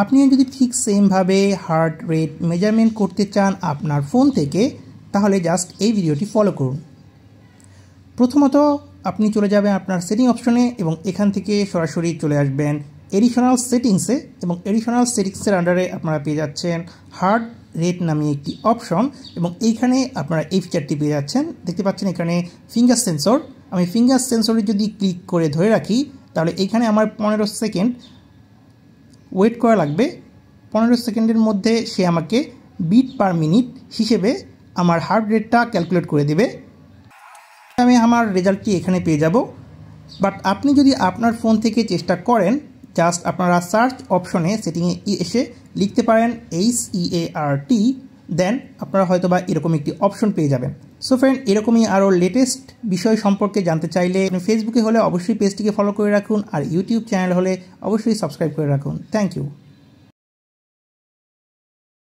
আপনি যদি ঠিক সেমভাবে হার্ট রেট মেজারমেন্ট করতে চান আপনার ফোন থেকে, তাহলে জাস্ট এই ভিডিওটি ফলো করুন। প্রথমত আপনি চলে যাবেন আপনার সেটিং অপশনে এবং এখান থেকে সরাসরি চলে আসবেন এডিশনাল সেটিংসে, এবং এডিশনাল সেটিংসের আন্ডারে আপনারা পেয়ে যাচ্ছেন হার্ট রেট নামে একটি অপশন, এবং এইখানে আপনারা এই ফিচারটি পেয়ে যাচ্ছেন। দেখতে পাচ্ছেন এখানে ফিঙ্গার সেন্সর। আমি ফিঙ্গার সেন্সরে যদি ক্লিক করে ধরে রাখি, তাহলে এইখানে আমার 15 সেকেন্ড ওয়েট করা লাগবে। 15 সেকেন্ডের মধ্যে সে আমাকে বিট পার মিনিট হিসেবে আমার হার্ট রেটটা ক্যালকুলেট করে দেবে। আমি আমার রেজাল্টটি এখানে পেয়ে যাব। বাট আপনি যদি আপনার ফোন থেকে চেষ্টা করেন, জাস্ট আপনারা সার্চ অপশনে সেটিংয়ে এসে লিখতে পারেন HEART, দেন আপনারা হয়তো বা এরকম একটি অপশন পেয়ে যাবেন। সো ফ্রেন্ড, এরকমই আরও লেটেস্ট বিষয় সম্পর্কে জানতে চাইলে ফেসবুকে হলে অবশ্যই পেজটিকে ফলো করে রাখুন, আর ইউটিউব চ্যানেল হলে অবশ্যই সাবস্ক্রাইব করে রাখুন। Thank you.